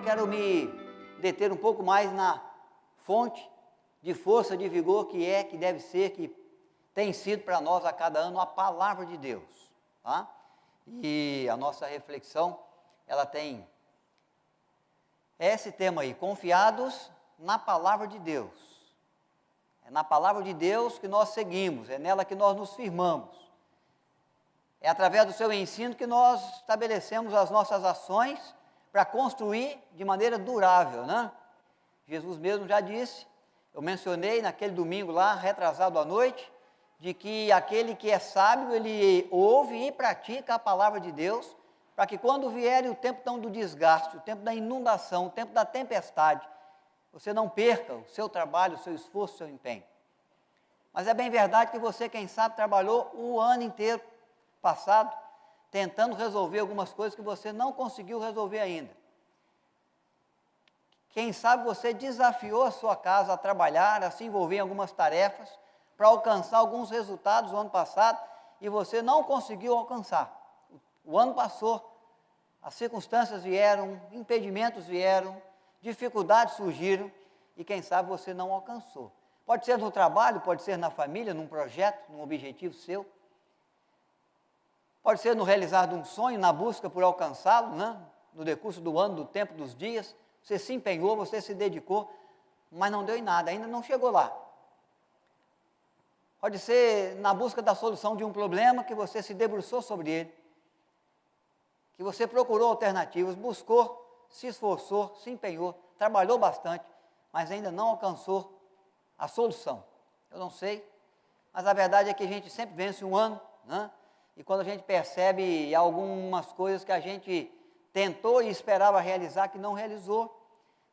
quero me deter um pouco mais na fonte de força, de vigor que deve ser, que tem sido para nós a cada ano a palavra de Deus, tá? E a nossa reflexão, ela tem esse tema aí, confiados na palavra de Deus. É na palavra de Deus que nós seguimos, é nela que nós nos firmamos. É através do seu ensino que nós estabelecemos as nossas ações para construir de maneira durável, né? Jesus mesmo já disse, eu mencionei naquele domingo lá, retrasado à noite, de que aquele que é sábio, ele ouve e pratica a palavra de Deus, para que quando vier o tempo do desgaste, o tempo da inundação, o tempo da tempestade, você não perca o seu trabalho, o seu esforço, o seu empenho. Mas é bem verdade que você, quem sabe, trabalhou o ano inteiro passado, tentando resolver algumas coisas que você não conseguiu resolver ainda. Quem sabe você desafiou a sua casa a trabalhar, a se envolver em algumas tarefas, para alcançar alguns resultados no ano passado, e você não conseguiu alcançar. O ano passou, as circunstâncias vieram, impedimentos vieram, dificuldades surgiram, e quem sabe você não alcançou. Pode ser no trabalho, pode ser na família, num projeto, num objetivo seu. Pode ser no realizar de um sonho, na busca por alcançá-lo, né? No decurso do ano, do tempo, dos dias. Você se empenhou, você se dedicou, mas não deu em nada, ainda não chegou lá. Pode ser na busca da solução de um problema que você se debruçou sobre ele, que você procurou alternativas, buscou, se esforçou, se empenhou, trabalhou bastante, mas ainda não alcançou a solução. Eu não sei, mas a verdade é que a gente sempre vence um ano, né? E quando a gente percebe algumas coisas que a gente tentou e esperava realizar, que não realizou,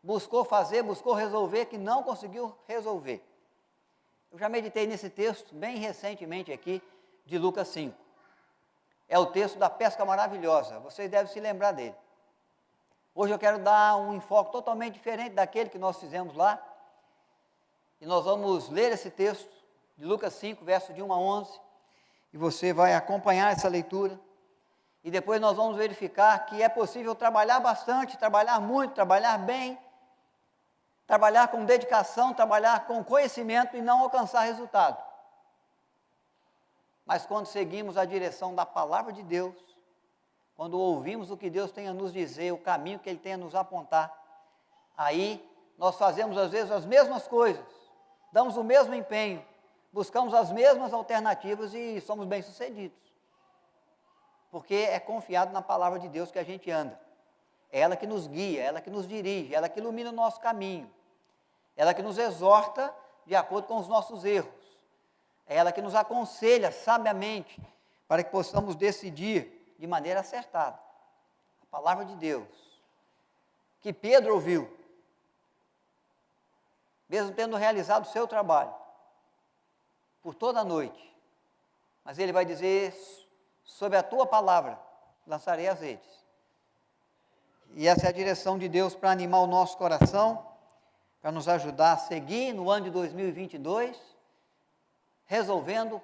buscou fazer, buscou resolver, que não conseguiu resolver. Eu já meditei nesse texto, bem recentemente aqui, de Lucas 5. É o texto da pesca maravilhosa, vocês devem se lembrar dele. Hoje eu quero dar um enfoque totalmente diferente daquele que nós fizemos lá, e nós vamos ler esse texto, de Lucas 5, verso de 1 a 11, e você vai acompanhar essa leitura, e depois nós vamos verificar que é possível trabalhar bastante, trabalhar muito, trabalhar bem, trabalhar com dedicação, trabalhar com conhecimento e não alcançar resultado. Mas quando seguimos a direção da palavra de Deus, quando ouvimos o que Deus tem a nos dizer, o caminho que Ele tem a nos apontar, aí nós fazemos às vezes as mesmas coisas, damos o mesmo empenho, buscamos as mesmas alternativas e somos bem-sucedidos. Porque é confiado na palavra de Deus que a gente anda. É ela que nos guia, é ela que nos dirige, é ela que ilumina o nosso caminho. É ela que nos exorta de acordo com os nossos erros. É ela que nos aconselha sabiamente para que possamos decidir de maneira acertada. A palavra de Deus, que Pedro ouviu, mesmo tendo realizado o seu trabalho, por toda a noite, mas ele vai dizer, sob a tua palavra, lançarei as redes. E essa é a direção de Deus para animar o nosso coração, para nos ajudar a seguir no ano de 2022, resolvendo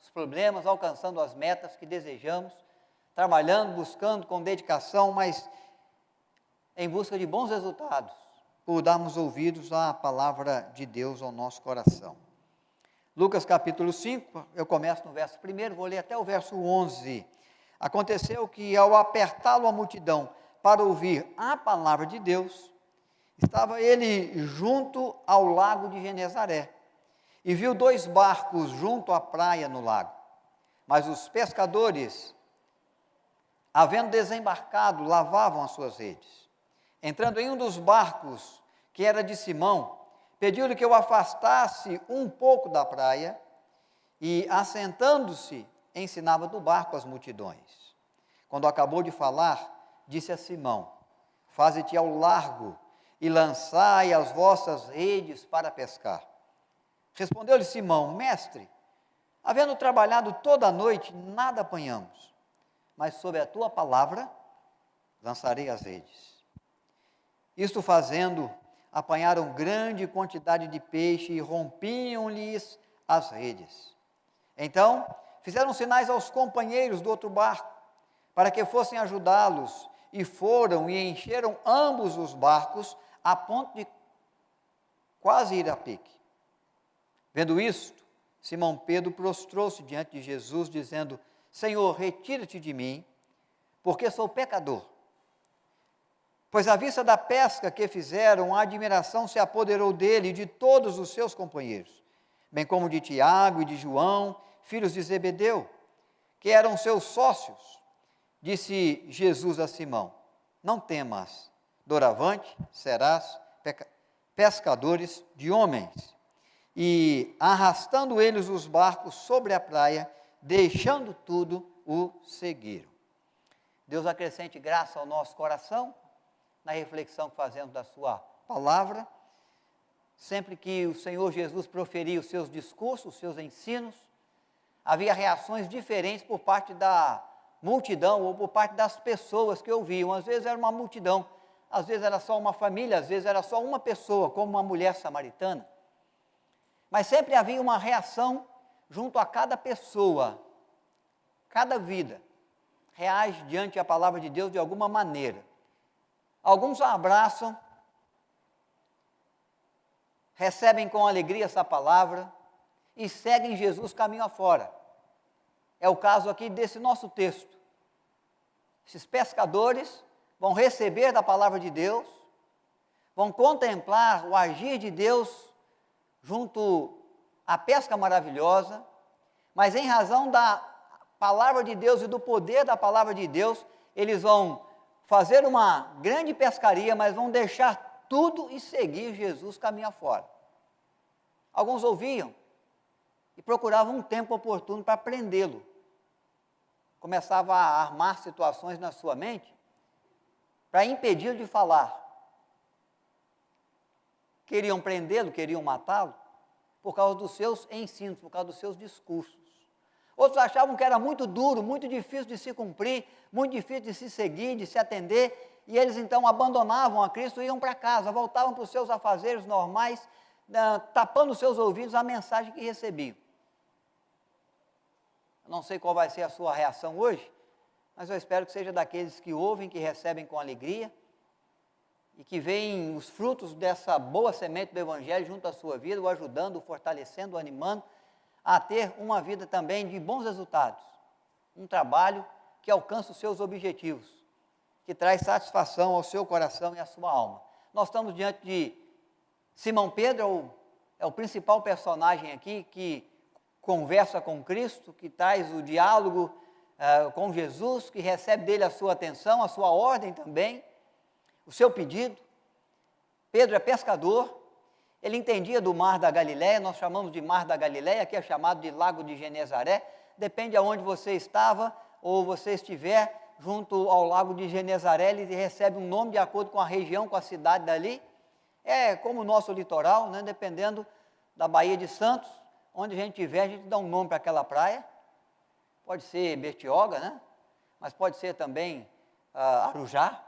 os problemas, alcançando as metas que desejamos, trabalhando, buscando com dedicação, mas em busca de bons resultados, por darmos ouvidos à palavra de Deus ao nosso coração. Lucas capítulo 5, eu começo no verso 1, vou ler até o verso 11. Aconteceu que ao apertá-lo a multidão para ouvir a palavra de Deus, estava ele junto ao lago de Genezaré, e viu 2 barcos junto à praia no lago. Mas os pescadores, havendo desembarcado, lavavam as suas redes. Entrando em um dos barcos, que era de Simão, pediu-lhe que o afastasse um pouco da praia, e, assentando-se, ensinava do barco as multidões. Quando acabou de falar, disse a Simão, faze-te ao largo, e lançai as vossas redes para pescar. Respondeu-lhe Simão, mestre, havendo trabalhado toda a noite, nada apanhamos, mas sob a tua palavra, lançarei as redes. Isto fazendo, apanharam grande quantidade de peixe e rompiam-lhes as redes. Então, fizeram sinais aos companheiros do outro barco, para que fossem ajudá-los, e foram e encheram ambos os barcos, a ponto de quase ir a pique. Vendo isto, Simão Pedro prostrou-se diante de Jesus, dizendo: Senhor, retira-te de mim, porque sou pecador. Pois à vista da pesca que fizeram, a admiração se apoderou dele e de todos os seus companheiros, bem como de Tiago e de João, filhos de Zebedeu, que eram seus sócios. Disse Jesus a Simão: não temas, doravante serás pescadores de homens. E arrastando eles os barcos sobre a praia, deixando tudo, o seguiram. Deus acrescente graça ao nosso coração, na reflexão que fazemos da sua palavra. Sempre que o Senhor Jesus proferia os seus discursos, os seus ensinos, havia reações diferentes por parte da multidão ou por parte das pessoas que ouviam. Às vezes era uma multidão, às vezes era só uma família, às vezes era só uma pessoa, como uma mulher samaritana. Mas sempre havia uma reação junto a cada pessoa, cada vida reage diante da palavra de Deus de alguma maneira. Alguns a abraçam, recebem com alegria essa palavra e seguem Jesus caminho afora. É o caso aqui desse nosso texto. Esses pescadores vão receber da palavra de Deus, vão contemplar o agir de Deus junto à pesca maravilhosa, mas em razão da palavra de Deus e do poder da palavra de Deus, eles vão fazer uma grande pescaria, mas vão deixar tudo e seguir Jesus caminho afora. Alguns ouviam e procuravam um tempo oportuno para prendê-lo. Começava a armar situações na sua mente para impedi-lo de falar. Queriam prendê-lo, queriam matá-lo, por causa dos seus ensinos, por causa dos seus discursos. Outros achavam que era muito duro, muito difícil de se cumprir, muito difícil de se seguir, de se atender, e eles então abandonavam a Cristo e iam para casa, voltavam para os seus afazeres normais, tapando os seus ouvidos à mensagem que recebiam. Não sei qual vai ser a sua reação hoje, mas eu espero que seja daqueles que ouvem, que recebem com alegria, e que veem os frutos dessa boa semente do Evangelho junto à sua vida, o ajudando, o fortalecendo, o animando, a ter uma vida também de bons resultados, um trabalho que alcança os seus objetivos, que traz satisfação ao seu coração e à sua alma. Nós estamos diante de Simão Pedro, é o principal personagem aqui, que conversa com Cristo, que traz o diálogo com Jesus, que recebe dele a sua atenção, a sua ordem também, o seu pedido. Pedro é pescador, ele entendia do mar da Galileia, nós chamamos de mar da Galileia, que é chamado de Lago de Genezaré, depende aonde você estava ou você estiver junto ao Lago de Genezaré, ele recebe um nome de acordo com a região, com a cidade dali. É como o nosso litoral, né? Dependendo da Baía de Santos, onde a gente estiver, a gente dá um nome para aquela praia. Pode ser Bertioga, né? Mas pode ser também Arujá,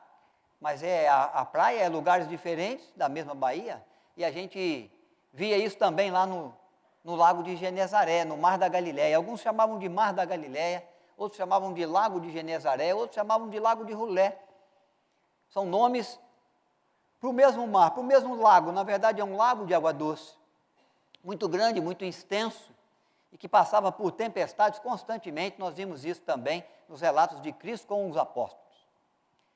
mas a praia é lugares diferentes da mesma Baía, e a gente via isso também lá no Lago de Genezaré, no Mar da Galileia. Alguns chamavam de Mar da Galileia, outros chamavam de Lago de Genezaré, outros chamavam de Lago de Rulé. São nomes para o mesmo mar, para o mesmo lago. Na verdade é um lago de água doce, muito grande, muito extenso, e que passava por tempestades constantemente. Nós vimos isso também nos relatos de Cristo com os apóstolos.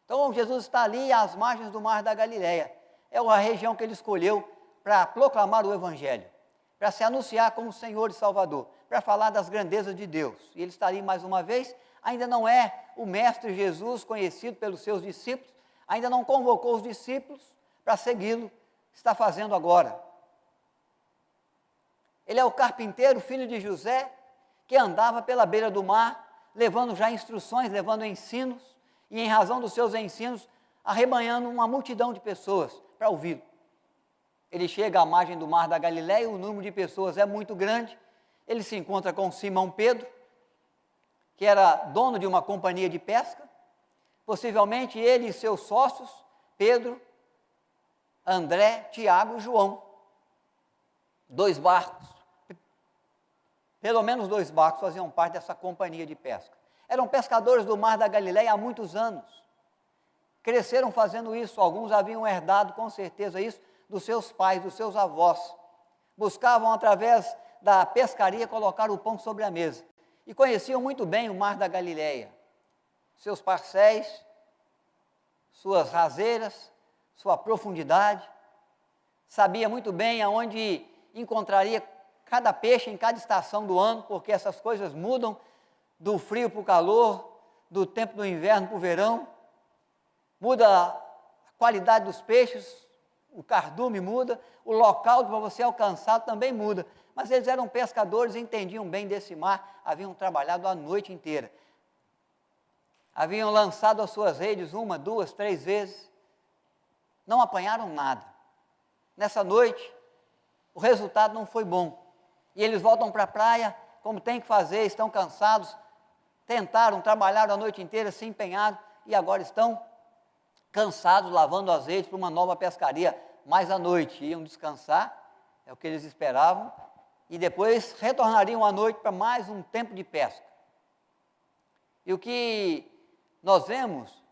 Então Jesus está ali às margens do Mar da Galileia. É a região que ele escolheu para proclamar o Evangelho, para se anunciar como Senhor e Salvador, para falar das grandezas de Deus. E ele está ali mais uma vez, ainda não é o Mestre Jesus conhecido pelos seus discípulos, ainda não convocou os discípulos para segui-lo, está fazendo agora. Ele é o carpinteiro, filho de José, que andava pela beira do mar, levando já instruções, levando ensinos, e em razão dos seus ensinos, arrebanhando uma multidão de pessoas para ouvi-lo. Ele chega à margem do Mar da Galileia, o número de pessoas é muito grande, ele se encontra com Simão Pedro, que era dono de uma companhia de pesca, possivelmente ele e seus sócios, Pedro, André, Tiago e João. 2 barcos, pelo menos 2 barcos faziam parte dessa companhia de pesca. Eram pescadores do Mar da Galileia há muitos anos. cresceram fazendo isso, alguns haviam herdado com certeza isso dos seus pais, dos seus avós. Buscavam através da pescaria colocar o pão sobre a mesa. E conheciam muito bem o mar da Galileia, seus parcéis, suas razeiras, sua profundidade. Sabia muito bem aonde encontraria cada peixe em cada estação do ano, porque essas coisas mudam do frio para o calor, do tempo do inverno para o verão. Muda a qualidade dos peixes, o cardume muda, o local para você alcançar também muda. Mas eles eram pescadores e entendiam bem desse mar, haviam trabalhado a noite inteira. Haviam lançado as suas redes 1, 2, 3 vezes, não apanharam nada. Nessa noite, o resultado não foi bom. E eles voltam para a praia, como tem que fazer, estão cansados, tentaram, trabalharam a noite inteira, se empenharam, e agora estão cansados, lavando as redes para uma nova pescaria. Mas à noite iam descansar, é o que eles esperavam, e depois retornariam à noite para mais um tempo de pesca. E o que nós vemos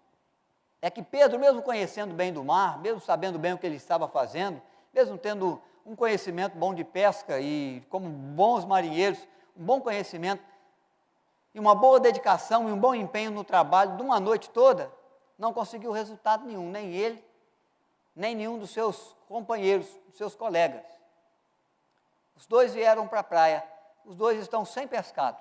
é que Pedro, mesmo conhecendo bem do mar, mesmo sabendo bem o que ele estava fazendo, mesmo tendo um conhecimento bom de pesca e como bons marinheiros, um bom conhecimento e uma boa dedicação e um bom empenho no trabalho de uma noite toda, não conseguiu resultado nenhum, nem ele, nem nenhum dos seus companheiros, dos seus colegas. Os dois vieram para a praia, os dois estão sem pescado.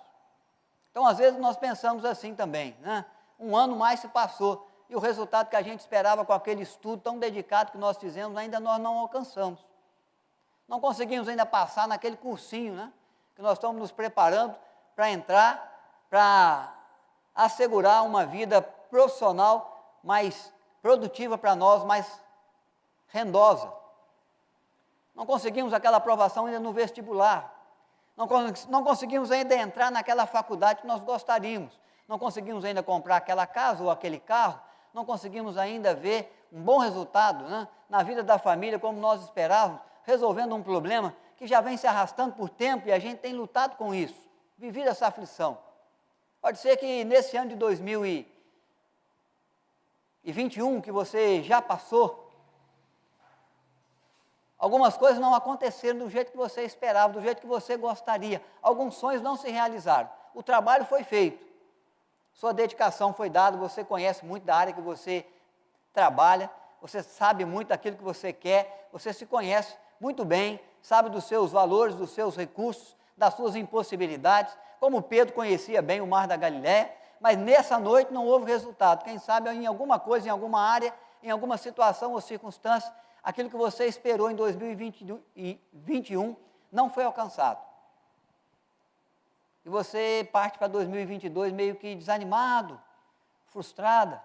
Então, às vezes, nós pensamos assim também, né? Um ano mais se passou, e o resultado que a gente esperava com aquele estudo tão dedicado que nós fizemos, ainda nós não alcançamos. Não conseguimos ainda passar naquele cursinho, né? Que nós estamos nos preparando para entrar, para assegurar uma vida profissional mais produtiva para nós, mais rendosa. Não conseguimos aquela aprovação ainda no vestibular. Não conseguimos ainda entrar naquela faculdade que nós gostaríamos. Não conseguimos ainda comprar aquela casa ou aquele carro. Não conseguimos ainda ver um bom resultado, né, na vida da família como nós esperávamos, resolvendo um problema que já vem se arrastando por tempo e a gente tem lutado com isso, vivido essa aflição. Pode ser que nesse ano de 2021 que você já passou, algumas coisas não aconteceram do jeito que você esperava, do jeito que você gostaria. Alguns sonhos não se realizaram. O trabalho foi feito. Sua dedicação foi dada, você conhece muito da área que você trabalha, você sabe muito daquilo que você quer, você se conhece muito bem, sabe dos seus valores, dos seus recursos, das suas impossibilidades, como Pedro conhecia bem o mar da Galileia, mas nessa noite não houve resultado. Quem sabe em alguma coisa, em alguma área, em alguma situação ou circunstância, aquilo que você esperou em 2021 não foi alcançado. E você parte para 2022 meio que desanimado, frustrada,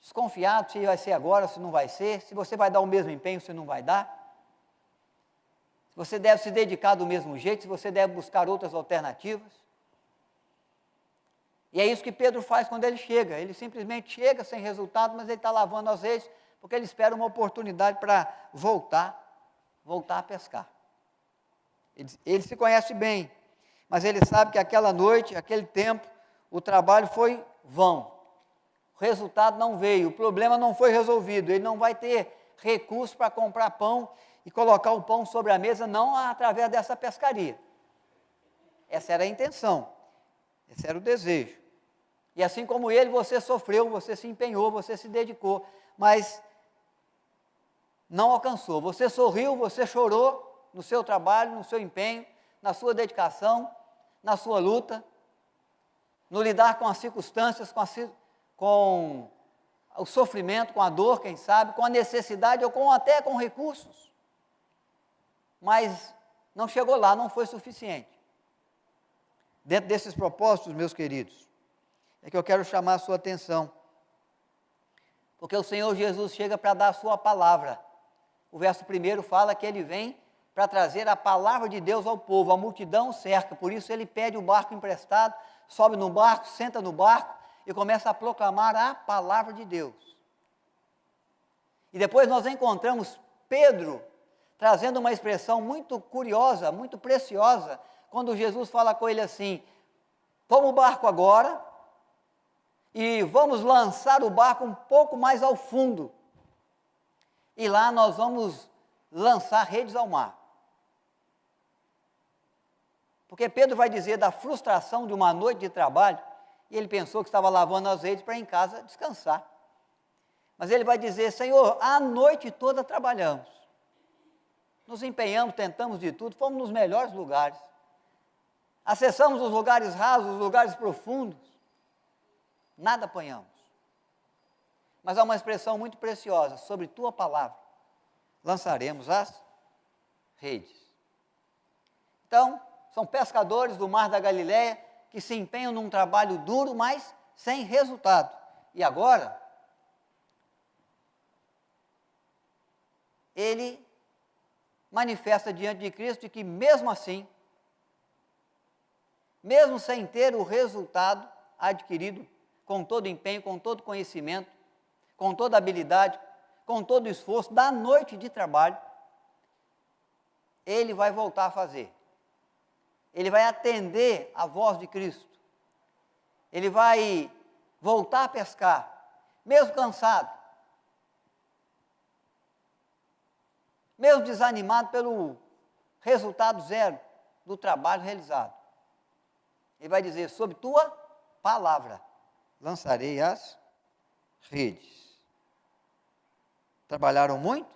desconfiado se vai ser agora, se não vai ser, se você vai dar o mesmo empenho, se não vai dar. Se você deve se dedicar do mesmo jeito, se você deve buscar outras alternativas. E é isso que Pedro faz quando ele chega. Ele simplesmente chega sem resultado, mas ele está lavando as redes, porque ele espera uma oportunidade para voltar a pescar. Ele se conhece bem, mas ele sabe que aquela noite, aquele tempo, o trabalho foi vão. O resultado não veio, o problema não foi resolvido, ele não vai ter recurso para comprar pão e colocar o pão sobre a mesa, não através dessa pescaria. Essa era a intenção, esse era o desejo. E assim como ele, você sofreu, você se empenhou, você se dedicou, mas não alcançou. Você sorriu, você chorou no seu trabalho, no seu empenho, na sua dedicação, na sua luta, no lidar com as circunstâncias, com o sofrimento, com a dor, quem sabe, com a necessidade ou até com recursos. Mas não chegou lá, não foi suficiente. Dentro desses propósitos, meus queridos, é que eu quero chamar a sua atenção, porque o Senhor Jesus chega para dar a sua palavra. O verso 1 fala que ele vem para trazer a palavra de Deus ao povo, a multidão cerca, por isso ele pede o barco emprestado, sobe no barco, senta no barco e começa a proclamar a palavra de Deus. E depois nós encontramos Pedro trazendo uma expressão muito curiosa, muito preciosa, quando Jesus fala com ele assim: toma o barco agora e vamos lançar o barco um pouco mais ao fundo. E lá nós vamos lançar redes ao mar. Porque Pedro vai dizer da frustração de uma noite de trabalho, e ele pensou que estava lavando as redes para ir em casa descansar. Mas ele vai dizer: Senhor, a noite toda trabalhamos, nos empenhamos, tentamos de tudo, fomos nos melhores lugares, acessamos os lugares rasos, os lugares profundos, nada apanhamos. Mas há uma expressão muito preciosa: sobre tua palavra lançaremos as redes. Então, são pescadores do mar da Galileia que se empenham num trabalho duro, mas sem resultado. E agora, ele manifesta diante de Cristo que mesmo assim, mesmo sem ter o resultado adquirido, com todo empenho, com todo conhecimento, com toda habilidade, com todo esforço, da noite de trabalho, ele vai voltar a fazer. Ele vai atender a voz de Cristo. Ele vai voltar a pescar, mesmo cansado, mesmo desanimado pelo resultado zero do trabalho realizado. Ele vai dizer: sob tua palavra lançarei as redes. Trabalharam muito,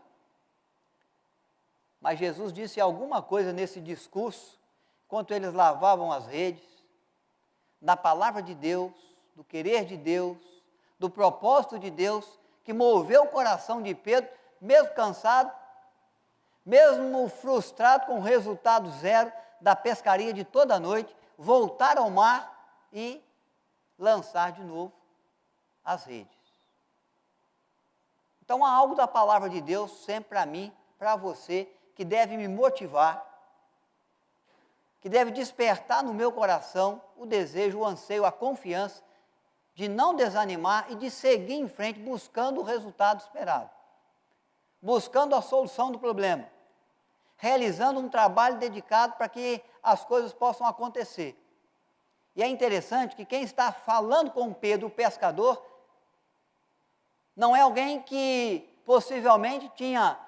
mas Jesus disse alguma coisa nesse discurso, enquanto eles lavavam as redes, da palavra de Deus, do querer de Deus, do propósito de Deus, que moveu o coração de Pedro, mesmo cansado, mesmo frustrado com o resultado zero da pescaria de toda a noite, voltar ao mar e lançar de novo as redes. Então há algo da palavra de Deus sempre para mim, para você, que deve me motivar, que deve despertar no meu coração o desejo, o anseio, a confiança de não desanimar e de seguir em frente buscando o resultado esperado, buscando a solução do problema, realizando um trabalho dedicado para que as coisas possam acontecer. E é interessante que quem está falando com Pedro, o pescador, não é alguém que possivelmente tinha,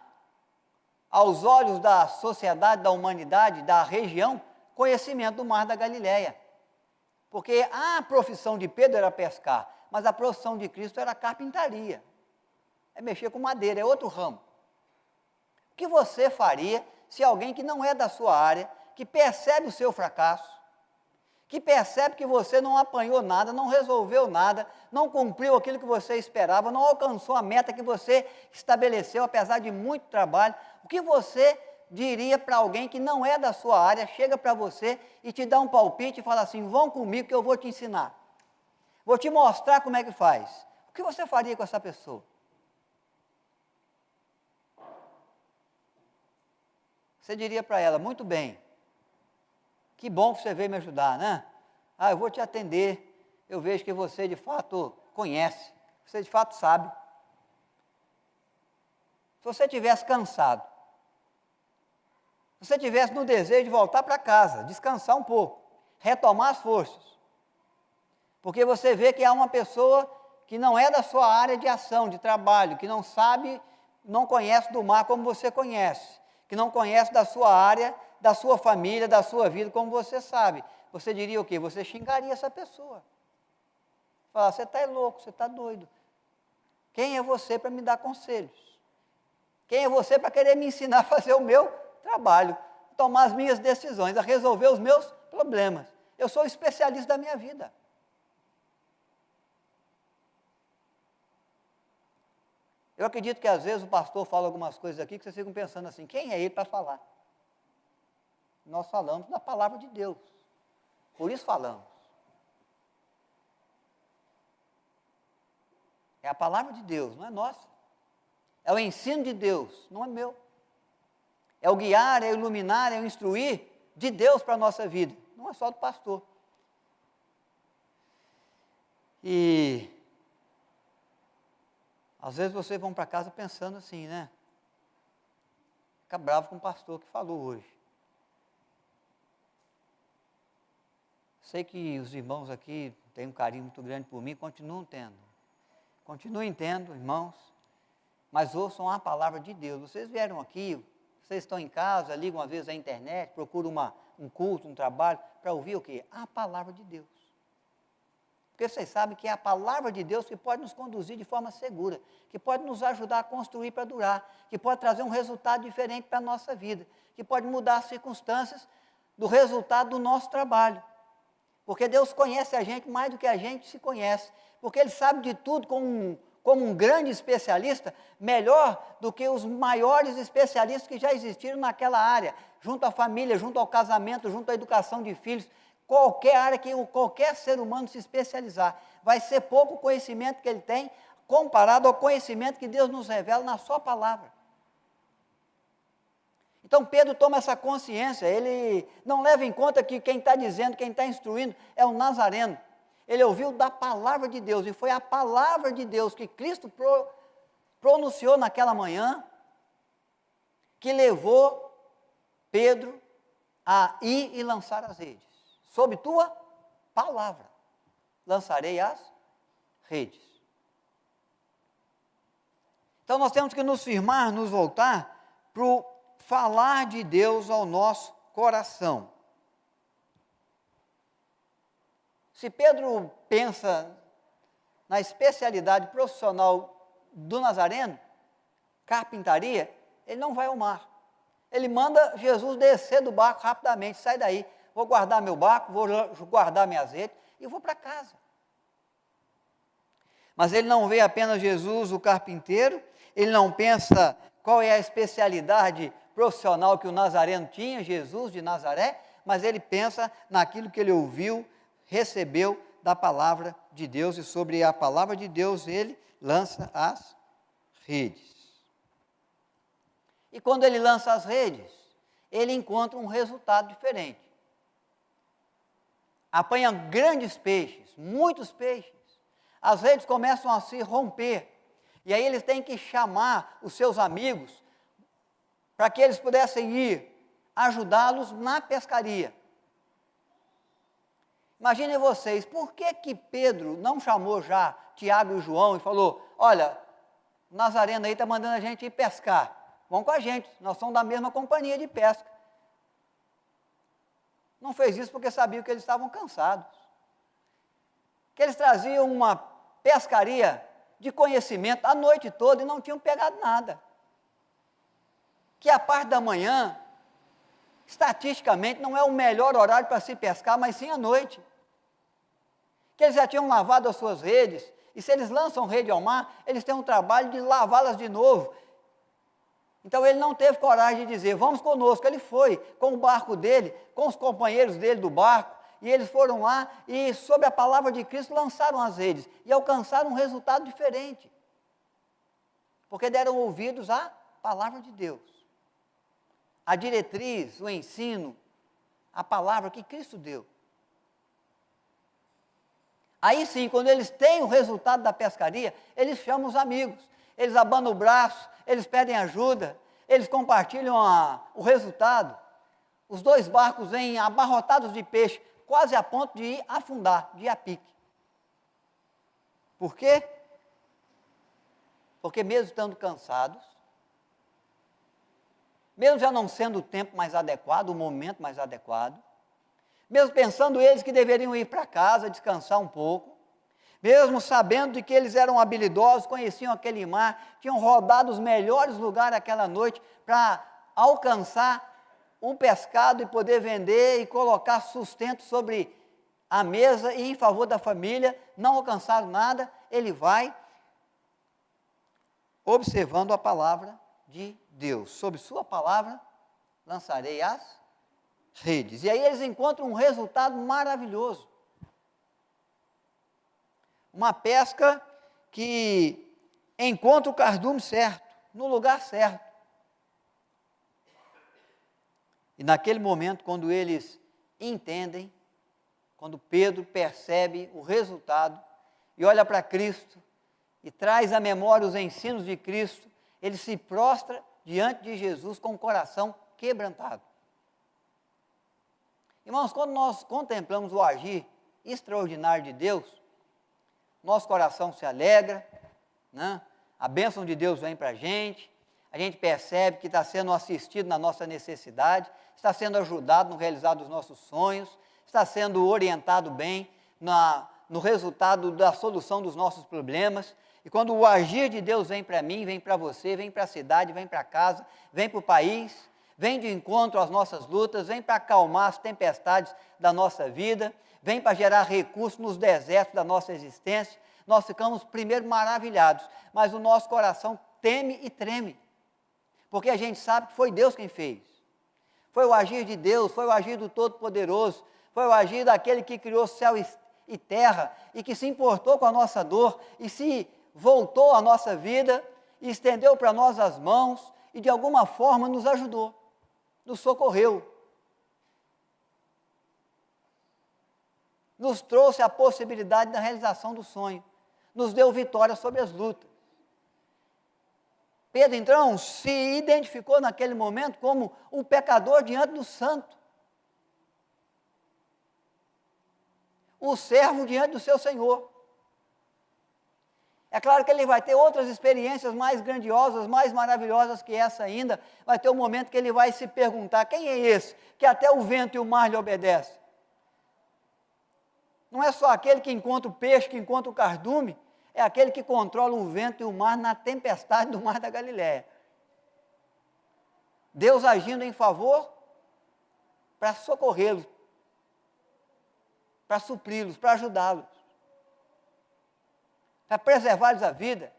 aos olhos da sociedade, da humanidade, da região, conhecimento do mar da Galileia. Porque a profissão de Pedro era pescar, mas a profissão de Cristo era carpintaria. É mexer com madeira, é outro ramo. O que você faria se alguém que não é da sua área, que percebe o seu fracasso, que percebe que você não apanhou nada, não resolveu nada, não cumpriu aquilo que você esperava, não alcançou a meta que você estabeleceu, apesar de muito trabalho, o que você diria para alguém que não é da sua área, chega para você e te dá um palpite e fala assim: vão comigo que eu vou te ensinar, vou te mostrar como é que faz. O que você faria com essa pessoa? Você diria para ela: muito bem, que bom que você veio me ajudar, né? Eu vou te atender, eu vejo que você de fato conhece, você de fato sabe. Se você estivesse cansado, se você estivesse no desejo de voltar para casa, descansar um pouco, retomar as forças, porque você vê que há uma pessoa que não é da sua área de ação, de trabalho, que não sabe, não conhece do mar como você conhece, que não conhece da sua área, da sua família, da sua vida, como você sabe. Você diria o quê? Você xingaria essa pessoa. Falar: você está louco, você está doido. Quem é você para me dar conselhos? Quem é você para querer me ensinar a fazer o meu trabalho, a tomar as minhas decisões, a resolver os meus problemas? Eu sou o especialista da minha vida. Eu acredito que às vezes o pastor fala algumas coisas aqui que vocês ficam pensando assim: quem é ele para falar? Nós falamos da palavra de Deus, por isso falamos. É a palavra de Deus, não é nossa. É o ensino de Deus, não é meu. É o guiar, é o iluminar, é o instruir de Deus para a nossa vida, não é só do pastor. E às vezes vocês vão para casa pensando assim, né? Fica bravo com o pastor que falou hoje. Sei que os irmãos aqui têm um carinho muito grande por mim, continuem tendo. Continuem tendo, irmãos, mas ouçam a palavra de Deus. Vocês vieram aqui, vocês estão em casa, ligam às vezes à internet, procuram um culto, um trabalho, para ouvir o quê? A palavra de Deus. Porque vocês sabem que é a palavra de Deus que pode nos conduzir de forma segura, que pode nos ajudar a construir para durar, que pode trazer um resultado diferente para a nossa vida, que pode mudar as circunstâncias do resultado do nosso trabalho. Porque Deus conhece a gente mais do que a gente se conhece, porque Ele sabe de tudo como um grande especialista, melhor do que os maiores especialistas que já existiram naquela área, junto à família, junto ao casamento, junto à educação de filhos. Qualquer área que qualquer ser humano se especializar, vai ser pouco o conhecimento que ele tem, comparado ao conhecimento que Deus nos revela na sua palavra. Então Pedro toma essa consciência, ele não leva em conta que quem está dizendo, quem está instruindo é o Nazareno. Ele ouviu da palavra de Deus, e foi a palavra de Deus que Cristo pronunciou naquela manhã, que levou Pedro a ir e lançar as redes. Sob tua palavra, lançarei as redes. Então nós temos que nos firmar, nos voltar para o falar de Deus ao nosso coração. Se Pedro pensa na especialidade profissional do Nazareno, carpintaria, ele não vai ao mar. Ele manda Jesus descer do barco rapidamente, sai daí. Vou guardar meu barco, vou guardar minhas redes e vou para casa. Mas ele não vê apenas Jesus, o carpinteiro, ele não pensa qual é a especialidade profissional que o Nazareno tinha, Jesus de Nazaré, mas ele pensa naquilo que ele ouviu, recebeu da palavra de Deus, e sobre a palavra de Deus ele lança as redes. E quando ele lança as redes, ele encontra um resultado diferente. Apanha grandes peixes, muitos peixes. As redes começam a se romper. E aí eles têm que chamar os seus amigos para que eles pudessem ir ajudá-los na pescaria. Imaginem vocês, por que Pedro não chamou já Tiago e João e falou: olha, o Nazareno aí está mandando a gente ir pescar. Vão com a gente, nós somos da mesma companhia de pesca. Não fez isso porque sabia que eles estavam cansados. Que eles traziam uma pescaria de conhecimento a noite toda e não tinham pegado nada. Que a parte da manhã, estatisticamente, não é o melhor horário para se pescar, mas sim à noite. Que eles já tinham lavado as suas redes, e se eles lançam rede ao mar, eles têm um trabalho de lavá-las de novo. Então ele não teve coragem de dizer: vamos conosco. Ele foi com o barco dele, com os companheiros dele do barco, e eles foram lá e, sob a palavra de Cristo, lançaram as redes e alcançaram um resultado diferente, porque deram ouvidos à palavra de Deus, a diretriz, o ensino, a palavra que Cristo deu. Aí sim, quando eles têm o resultado da pescaria, eles chamam os amigos, eles abanam o braço, eles pedem ajuda, eles compartilham o resultado. Os dois barcos vêm abarrotados de peixe, quase a ponto de ir afundar, de ir a pique. Por quê? Porque mesmo estando cansados, mesmo já não sendo o tempo mais adequado, o momento mais adequado, mesmo pensando eles que deveriam ir para casa, descansar um pouco, mesmo sabendo de que eles eram habilidosos, conheciam aquele mar, tinham rodado os melhores lugares aquela noite para alcançar um pescado e poder vender e colocar sustento sobre a mesa e em favor da família, não alcançaram nada, ele vai observando a palavra de Deus. Sob sua palavra lançarei as redes. E aí eles encontram um resultado maravilhoso. Uma pesca que encontra o cardume certo, no lugar certo. E naquele momento, quando eles entendem, quando Pedro percebe o resultado e olha para Cristo e traz à memória os ensinos de Cristo, ele se prostra diante de Jesus com o coração quebrantado. Irmãos, quando nós contemplamos o agir extraordinário de Deus, nosso coração se alegra, né? A bênção de Deus vem para a gente percebe que está sendo assistido na nossa necessidade, está sendo ajudado no realizar dos nossos sonhos, está sendo orientado bem no resultado da solução dos nossos problemas. E quando o agir de Deus vem para mim, vem para você, vem para a cidade, vem para casa, vem para o país, vem de encontro às nossas lutas, vem para acalmar as tempestades da nossa vida, vem para gerar recursos nos desertos da nossa existência, nós ficamos primeiro maravilhados, mas o nosso coração teme e treme, porque a gente sabe que foi Deus quem fez. Foi o agir de Deus, foi o agir do Todo-Poderoso, foi o agir daquele que criou céu e terra, e que se importou com a nossa dor, e se voltou à nossa vida, e estendeu para nós as mãos, e de alguma forma nos ajudou, nos socorreu, nos trouxe a possibilidade da realização do sonho, nos deu vitória sobre as lutas. Pedro, então, se identificou naquele momento como um pecador diante do santo, o servo diante do seu Senhor. É claro que ele vai ter outras experiências mais grandiosas, mais maravilhosas que essa ainda. Vai ter um momento que ele vai se perguntar: quem é esse que até o vento e o mar lhe obedecem? Não é só aquele que encontra o peixe, que encontra o cardume, é aquele que controla o vento e o mar na tempestade do mar da Galileia. Deus agindo em favor para socorrê-los, para supri-los, para ajudá-los, para preservar-lhes a vida,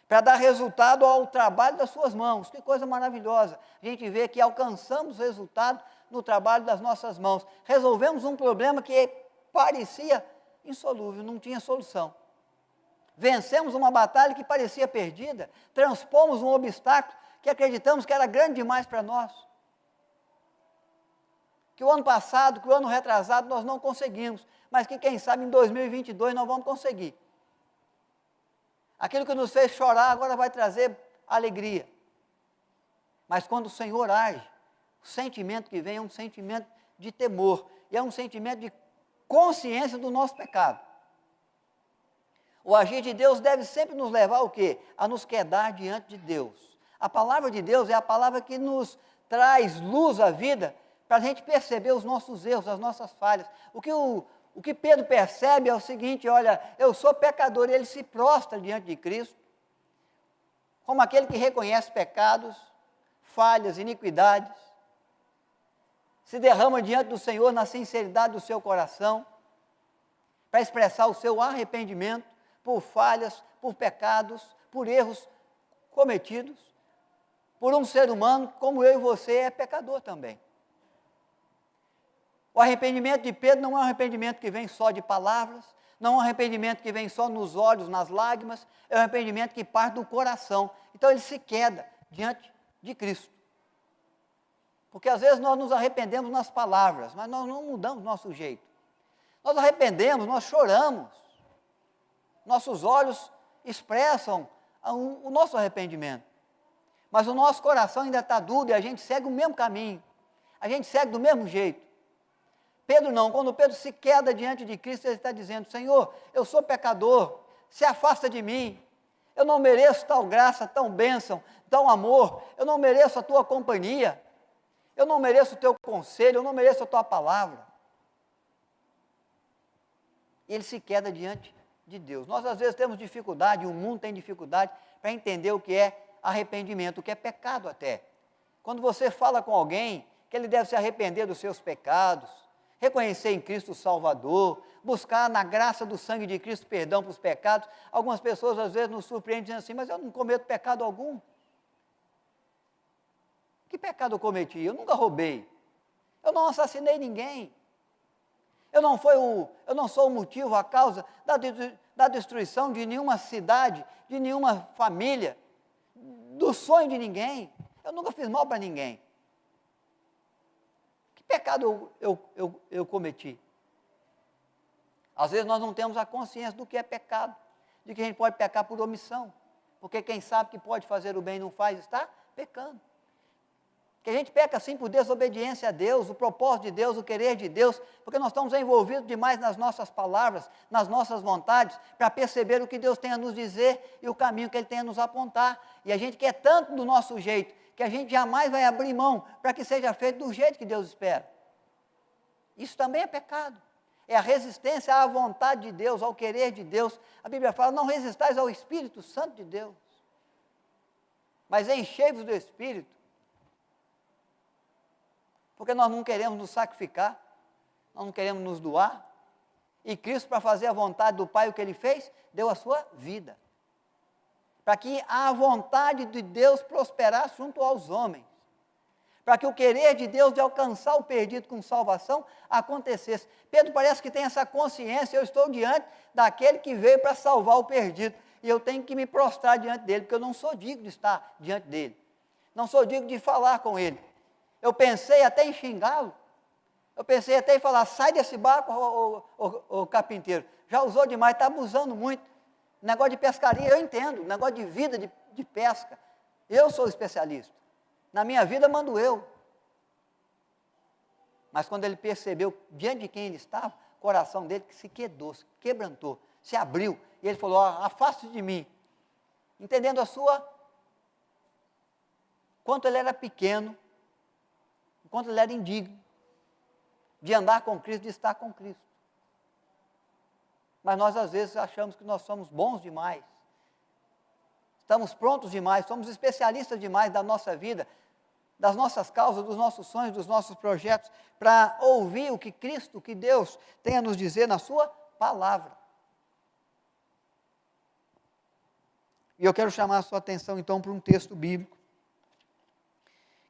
para dar resultado ao trabalho das suas mãos. Que coisa maravilhosa! A gente vê que alcançamos resultado no trabalho das nossas mãos. Resolvemos um problema que parecia insolúvel, não tinha solução. Vencemos uma batalha que parecia perdida, transpomos um obstáculo que acreditamos que era grande demais para nós. Que o ano passado, que o ano retrasado nós não conseguimos, mas que quem sabe em 2022 nós vamos conseguir. Aquilo que nos fez chorar agora vai trazer alegria. Mas quando o Senhor age, o sentimento que vem é um sentimento de temor, e é um sentimento de consciência do nosso pecado. O agir de Deus deve sempre nos levar ao quê? A nos quedar diante de Deus. A palavra de Deus é a palavra que nos traz luz à vida, para a gente perceber os nossos erros, as nossas falhas. O que Pedro percebe é o seguinte: olha, eu sou pecador, e ele se prostra diante de Cristo, como aquele que reconhece pecados, falhas, iniquidades, se derrama diante do Senhor na sinceridade do seu coração, para expressar o seu arrependimento por falhas, por pecados, por erros cometidos, por um ser humano como eu e você é pecador também. O arrependimento de Pedro não é um arrependimento que vem só de palavras, não é um arrependimento que vem só nos olhos, nas lágrimas, é um arrependimento que parte do coração. Então ele se queda diante de Cristo. Porque às vezes nós nos arrependemos nas palavras, mas nós não mudamos nosso jeito. Nós arrependemos, nós choramos. Nossos olhos expressam o nosso arrependimento. Mas o nosso coração ainda está duro e a gente segue o mesmo caminho. A gente segue do mesmo jeito. Pedro não, quando Pedro se queda diante de Cristo, ele está dizendo: Senhor, eu sou pecador, se afasta de mim. Eu não mereço tal graça, tão bênção, tão amor. Eu não mereço a tua companhia. Eu não mereço o teu conselho, eu não mereço a tua palavra. E ele se queda diante de Deus. Nós às vezes temos dificuldade, o mundo tem dificuldade para entender o que é arrependimento, o que é pecado até. Quando você fala com alguém que ele deve se arrepender dos seus pecados, reconhecer em Cristo o Salvador, buscar na graça do sangue de Cristo perdão para os pecados, algumas pessoas às vezes nos surpreendem dizendo assim: mas eu não cometo pecado algum. Que pecado eu cometi? Eu nunca roubei. Eu não assassinei ninguém. Eu não sou o motivo, a causa da destruição de nenhuma cidade, de nenhuma família, do sonho de ninguém. Eu nunca fiz mal para ninguém. Que pecado eu cometi? Às vezes nós não temos a consciência do que é pecado, de que a gente pode pecar por omissão, porque quem sabe que pode fazer o bem e não faz, está pecando. Que a gente peca assim por desobediência a Deus, o propósito de Deus, o querer de Deus, porque nós estamos envolvidos demais nas nossas palavras, nas nossas vontades, para perceber o que Deus tem a nos dizer e o caminho que Ele tem a nos apontar. E a gente quer tanto do nosso jeito, que a gente jamais vai abrir mão para que seja feito do jeito que Deus espera. Isso também é pecado. É a resistência à vontade de Deus, ao querer de Deus. A Bíblia fala, não resistais ao Espírito Santo de Deus, mas enchei-vos do Espírito. Porque nós não queremos nos sacrificar, nós não queremos nos doar. E Cristo, para fazer a vontade do Pai, o que Ele fez? Deu a sua vida. Para que a vontade de Deus prosperasse junto aos homens. Para que o querer de Deus de alcançar o perdido com salvação acontecesse. Pedro parece que tem essa consciência, eu estou diante daquele que veio para salvar o perdido. E eu tenho que me prostrar diante dele, porque eu não sou digno de estar diante dele. Não sou digno de falar com ele. Eu pensei até em xingá-lo. Eu pensei até em falar, sai desse barco, ô carpinteiro. Já usou demais, está abusando muito. Negócio de pescaria, eu entendo. Negócio de vida, de pesca. Eu sou especialista. Na minha vida, mando eu. Mas quando ele percebeu diante de quem ele estava, o coração dele se quedou, se quebrantou, se abriu. E ele falou, afaste de mim. Entendendo quanto ele era pequeno, quanto ele era indigno de andar com Cristo, de estar com Cristo. Mas nós às vezes achamos que nós somos bons demais, estamos prontos demais, somos especialistas demais da nossa vida, das nossas causas, dos nossos sonhos, dos nossos projetos, para ouvir o que Cristo, o que Deus tem a nos dizer na sua palavra. E eu quero chamar a sua atenção então para um texto bíblico,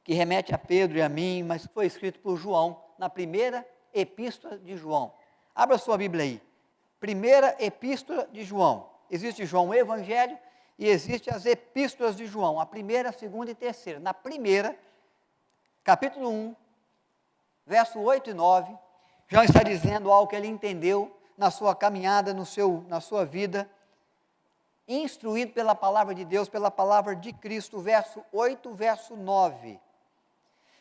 que remete a Pedro e a mim, mas foi escrito por João, na primeira epístola de João. Abra sua Bíblia aí. Primeira epístola de João. Existe João o Evangelho e existe as epístolas de João, a primeira, a segunda e terceira. Na primeira, capítulo 1, verso 8 e 9, João está dizendo algo que ele entendeu na sua caminhada, na sua vida, instruído pela palavra de Deus, pela palavra de Cristo, verso 8, verso 9.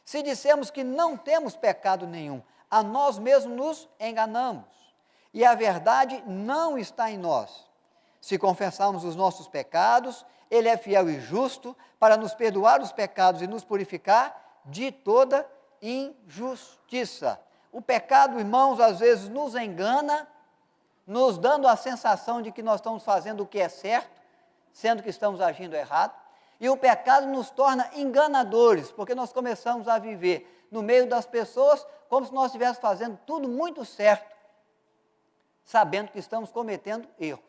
Se dissemos que não temos pecado nenhum, a nós mesmos nos enganamos, e a verdade não está em nós. Se confessarmos os nossos pecados, Ele é fiel e justo para nos perdoar os pecados e nos purificar de toda injustiça. O pecado, irmãos, às vezes nos engana, nos dando a sensação de que nós estamos fazendo o que é certo, sendo que estamos agindo errado. E o pecado nos torna enganadores, porque nós começamos a viver no meio das pessoas como se nós estivéssemos fazendo tudo muito certo, sabendo que estamos cometendo erros.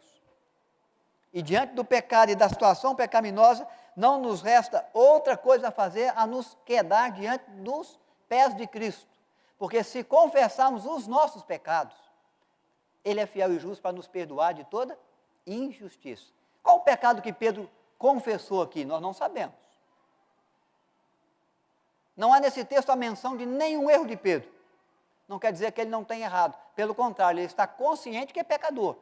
E diante do pecado e da situação pecaminosa, não nos resta outra coisa a fazer a nos quedar diante dos pés de Cristo. Porque se confessarmos os nossos pecados, Ele é fiel e justo para nos perdoar de toda injustiça. Qual o pecado que Pedro confessou aqui? Nós não sabemos. Não há nesse texto a menção de nenhum erro de Pedro. Não quer dizer que ele não tenha errado. Pelo contrário, ele está consciente que é pecador.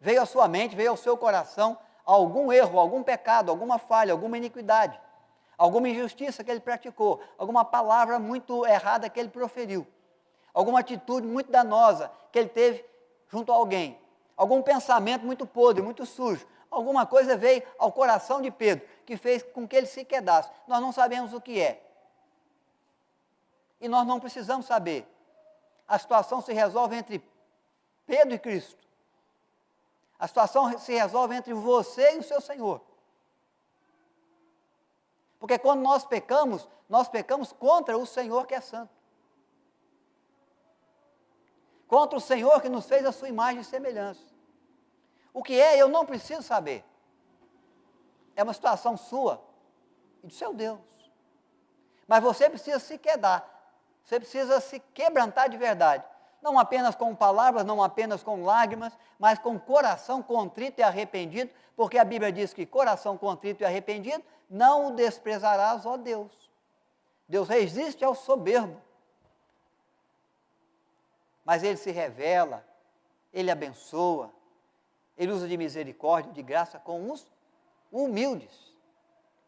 Veio à sua mente, veio ao seu coração algum erro, algum pecado, alguma falha, alguma iniquidade, alguma injustiça que ele praticou, alguma palavra muito errada que ele proferiu, alguma atitude muito danosa que ele teve junto a alguém, algum pensamento muito podre, muito sujo, alguma coisa veio ao coração de Pedro, que fez com que ele se quedasse. Nós não sabemos o que é. E nós não precisamos saber. A situação se resolve entre Pedro e Cristo. A situação se resolve entre você e o seu Senhor. Porque quando nós pecamos contra o Senhor que é santo. Contra o Senhor que nos fez a sua imagem e semelhança. O que é, eu não preciso saber. É uma situação sua e do seu Deus. Mas você precisa se quedar. Você precisa se quebrantar de verdade. Não apenas com palavras, não apenas com lágrimas, mas com coração contrito e arrependido, porque a Bíblia diz que coração contrito e arrependido não o desprezarás, ó Deus. Deus resiste ao soberbo, mas Ele se revela, Ele abençoa, Ele usa de misericórdia, de graça com os humildes,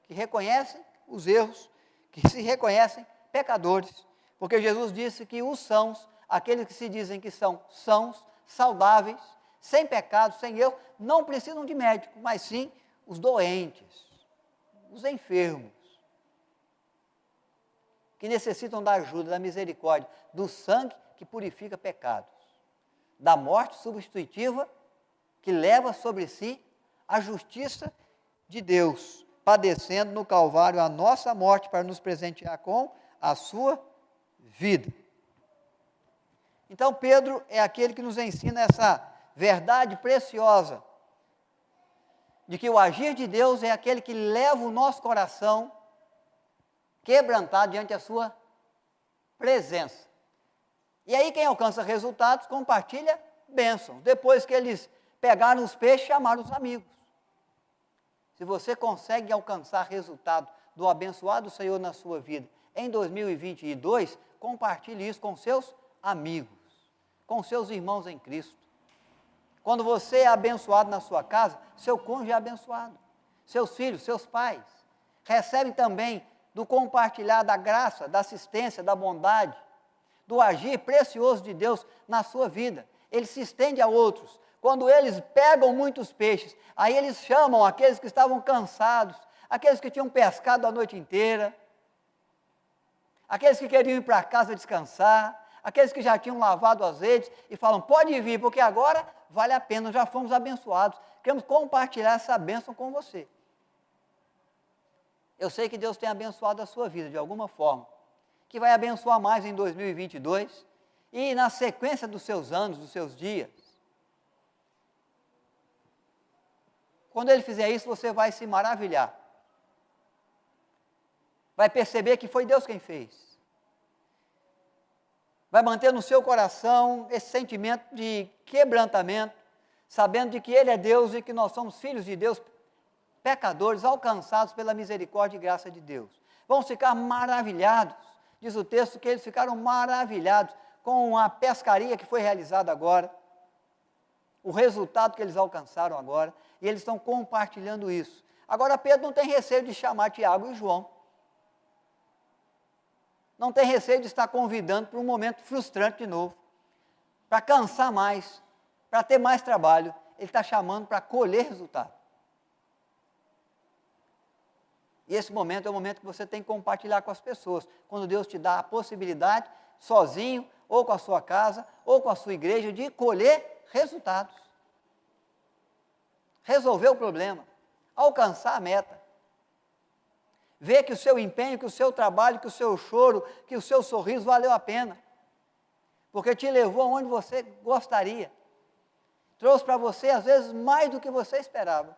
que reconhecem os erros, que se reconhecem pecadores, porque Jesus disse que os sãos, aqueles que se dizem que são sãos, saudáveis, sem pecado, sem erro, não precisam de médico, mas sim os doentes, os enfermos, que necessitam da ajuda, da misericórdia, do sangue que purifica pecados, da morte substitutiva que leva sobre si a justiça de Deus, padecendo no Calvário a nossa morte para nos presentear com a sua vida. Então Pedro é aquele que nos ensina essa verdade preciosa, de que o agir de Deus é aquele que leva o nosso coração quebrantado diante da sua presença. E aí quem alcança resultados compartilha bênçãos. Depois que eles pegaram os peixes, chamaram os amigos. Se você consegue alcançar resultado do abençoado Senhor na sua vida em 2022, compartilhe isso com seus amigos, com seus irmãos em Cristo. Quando você é abençoado na sua casa, seu cônjuge é abençoado, seus filhos, seus pais, recebem também do compartilhar da graça, da assistência, da bondade, do agir precioso de Deus na sua vida. Ele se estende a outros. Quando eles pegam muitos peixes, aí eles chamam aqueles que estavam cansados, aqueles que tinham pescado a noite inteira, aqueles que queriam ir para casa descansar, aqueles que já tinham lavado as redes e falam, pode vir, porque agora vale a pena, já fomos abençoados, queremos compartilhar essa bênção com você. Eu sei que Deus tem abençoado a sua vida de alguma forma, que vai abençoar mais em 2022 e na sequência dos seus anos, dos seus dias. Quando Ele fizer isso, você vai se maravilhar. Vai perceber que foi Deus quem fez. Vai manter no seu coração esse sentimento de quebrantamento, sabendo de que Ele é Deus e que nós somos filhos de Deus, pecadores alcançados pela misericórdia e graça de Deus. Vão ficar maravilhados, diz o texto que eles ficaram maravilhados com a pescaria que foi realizada agora, o resultado que eles alcançaram agora, e eles estão compartilhando isso. Agora Pedro não tem receio de chamar Tiago e João, não tem receio de estar convidando para um momento frustrante de novo, para cansar mais, para ter mais trabalho, ele está chamando para colher resultado. E esse momento é o momento que você tem que compartilhar com as pessoas, quando Deus te dá a possibilidade, sozinho, ou com a sua casa, ou com a sua igreja, de colher resultados. Resolver o problema, alcançar a meta. Ver que o seu empenho, que o seu trabalho, que o seu choro, que o seu sorriso valeu a pena. Porque te levou aonde você gostaria. Trouxe para você, às vezes, mais do que você esperava.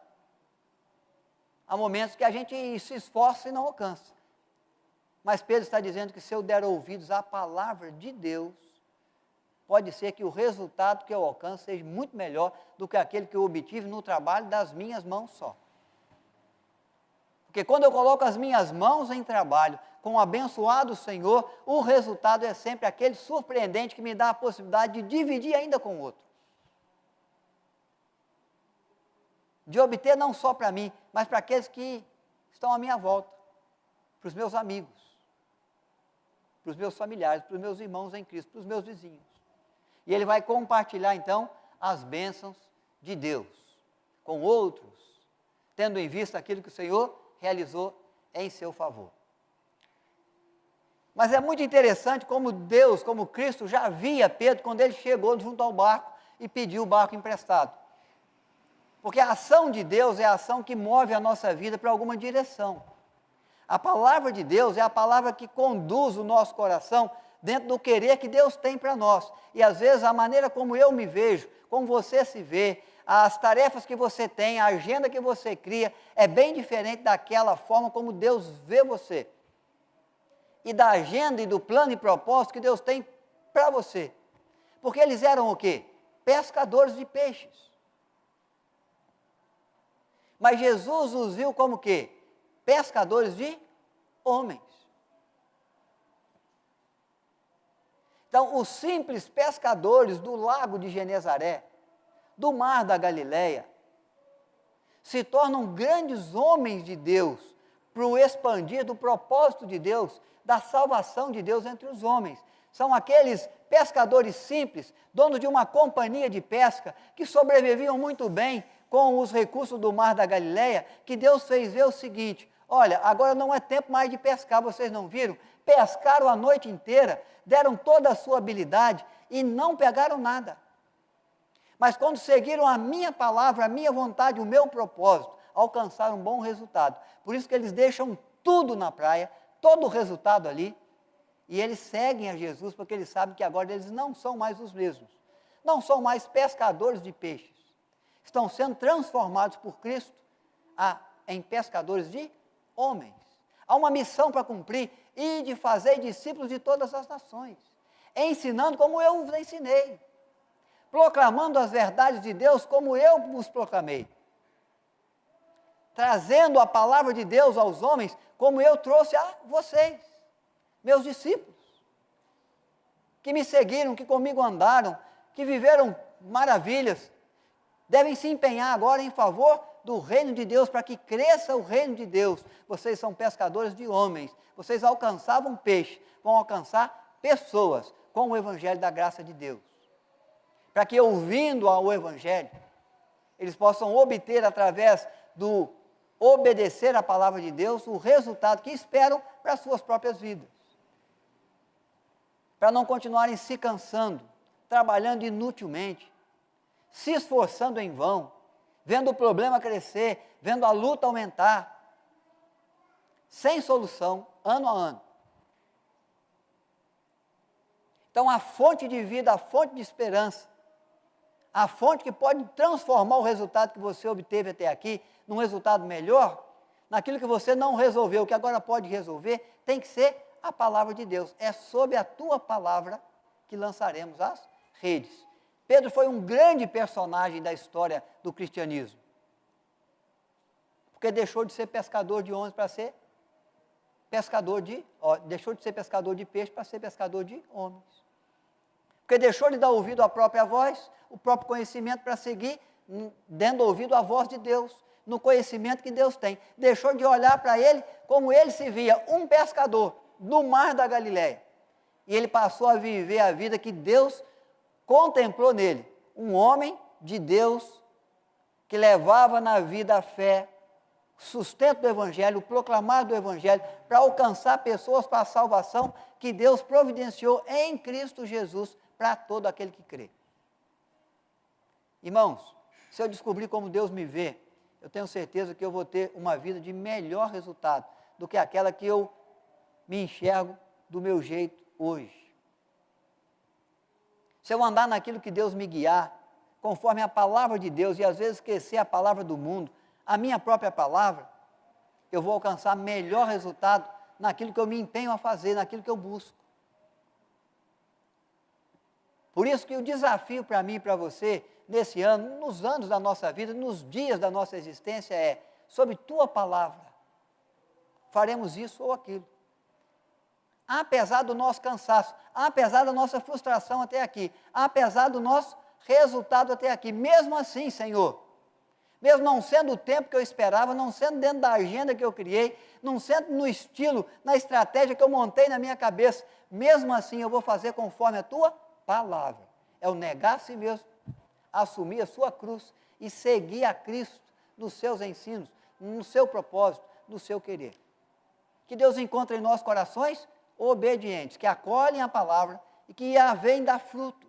Há momentos que a gente se esforça e não alcança. Mas Pedro está dizendo que se eu der ouvidos à palavra de Deus, pode ser que o resultado que eu alcance seja muito melhor do que aquele que eu obtive no trabalho das minhas mãos só. Porque quando eu coloco as minhas mãos em trabalho com o abençoado Senhor, o resultado é sempre aquele surpreendente que me dá a possibilidade de dividir ainda com o outro. De obter não só para mim, mas para aqueles que estão à minha volta, para os meus amigos, para os meus familiares, para os meus irmãos em Cristo, para os meus vizinhos. E ele vai compartilhar então as bênçãos de Deus com outros, tendo em vista aquilo que o Senhor realizou em seu favor. Mas é muito interessante como Deus, como Cristo já via Pedro quando ele chegou junto ao barco e pediu o barco emprestado. Porque a ação de Deus é a ação que move a nossa vida para alguma direção. A palavra de Deus é a palavra que conduz o nosso coração dentro do querer que Deus tem para nós. E às vezes a maneira como eu me vejo, como você se vê, as tarefas que você tem, a agenda que você cria, é bem diferente daquela forma como Deus vê você. E da agenda e do plano e propósito que Deus tem para você. Porque eles eram o quê? Pescadores de peixes. Mas Jesus os viu como o quê? Pescadores de homens. Então, os simples pescadores do lago de Genezaré, do mar da Galileia, se tornam grandes homens de Deus, para o expandir do propósito de Deus, da salvação de Deus entre os homens. São aqueles pescadores simples, donos de uma companhia de pesca, que sobreviviam muito bem com os recursos do mar da Galileia, que Deus fez ver o seguinte: olha, agora não é tempo mais de pescar, vocês não viram? Pescaram a noite inteira, deram toda a sua habilidade e não pegaram nada. Mas quando seguiram a minha palavra, a minha vontade, o meu propósito, alcançaram um bom resultado. Por isso que eles deixam tudo na praia, todo o resultado ali, e eles seguem a Jesus, porque eles sabem que agora eles não são mais os mesmos. Não são mais pescadores de peixes. Estão sendo transformados por Cristo em pescadores de homens. Há uma missão para cumprir, e de fazer discípulos de todas as nações, ensinando como eu os ensinei, proclamando as verdades de Deus como eu vos proclamei, trazendo a palavra de Deus aos homens como eu trouxe a vocês, meus discípulos, que me seguiram, que comigo andaram, que viveram maravilhas, devem se empenhar agora em favor do reino de Deus, para que cresça o reino de Deus. Vocês são pescadores de homens, vocês alcançavam peixe, vão alcançar pessoas com o evangelho da graça de Deus. Para que, ouvindo ao evangelho, eles possam obter, através do obedecer à palavra de Deus, o resultado que esperam para as suas próprias vidas. Para não continuarem se cansando, trabalhando inutilmente, se esforçando em vão, vendo o problema crescer, vendo a luta aumentar, sem solução, ano a ano. Então, a fonte de vida, a fonte de esperança, a fonte que pode transformar o resultado que você obteve até aqui num resultado melhor, naquilo que você não resolveu, que agora pode resolver, tem que ser a palavra de Deus. É sob a tua palavra que lançaremos as redes. Pedro foi um grande personagem da história do cristianismo, porque deixou de ser pescador de homens para ser deixou de ser pescador de peixe para ser pescador de homens, porque deixou de dar ouvido à própria voz, o próprio conhecimento, para seguir dando ouvido à voz de Deus, no conhecimento que Deus tem, deixou de olhar para ele como ele se via, um pescador do mar da Galileia, e ele passou a viver a vida que Deus contemplou nele, um homem de Deus, que levava na vida a fé, sustento do Evangelho, o proclamar do Evangelho, para alcançar pessoas para a salvação que Deus providenciou em Cristo Jesus, para todo aquele que crê. Irmãos, se eu descobrir como Deus me vê, eu tenho certeza que eu vou ter uma vida de melhor resultado do que aquela que eu me enxergo do meu jeito hoje. Se eu andar naquilo que Deus me guiar, conforme a palavra de Deus, e às vezes esquecer a palavra do mundo, a minha própria palavra, eu vou alcançar melhor resultado naquilo que eu me empenho a fazer, naquilo que eu busco. Por isso que o desafio para mim e para você, nesse ano, nos anos da nossa vida, nos dias da nossa existência é, sob tua palavra, faremos isso ou aquilo. Apesar do nosso cansaço, apesar da nossa frustração até aqui, apesar do nosso resultado até aqui, mesmo assim, Senhor, mesmo não sendo o tempo que eu esperava, não sendo dentro da agenda que eu criei, não sendo no estilo, na estratégia que eu montei na minha cabeça, mesmo assim eu vou fazer conforme a tua palavra. É o negar a si mesmo, assumir a sua cruz e seguir a Cristo nos seus ensinos, no seu propósito, no seu querer. Que Deus encontre em nossos corações obedientes, que acolhem a palavra e que a veem dar frutos.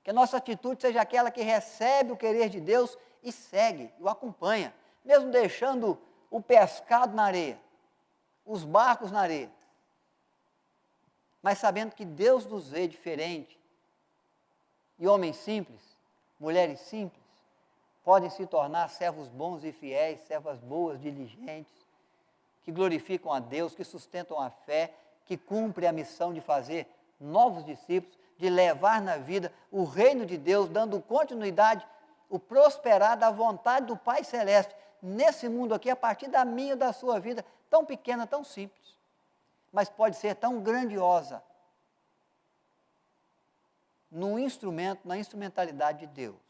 Que a nossa atitude seja aquela que recebe o querer de Deus e segue, o acompanha, mesmo deixando o pescado na areia, os barcos na areia, mas sabendo que Deus nos vê diferente, e homens simples, mulheres simples, podem se tornar servos bons e fiéis, servas boas, diligentes, que glorificam a Deus, que sustentam a fé, que cumprem a missão de fazer novos discípulos, de levar na vida o reino de Deus, dando continuidade, o prosperar da vontade do Pai Celeste, nesse mundo aqui, a partir da minha e da sua vida, tão pequena, tão simples, mas pode ser tão grandiosa, no instrumento, na instrumentalidade de Deus.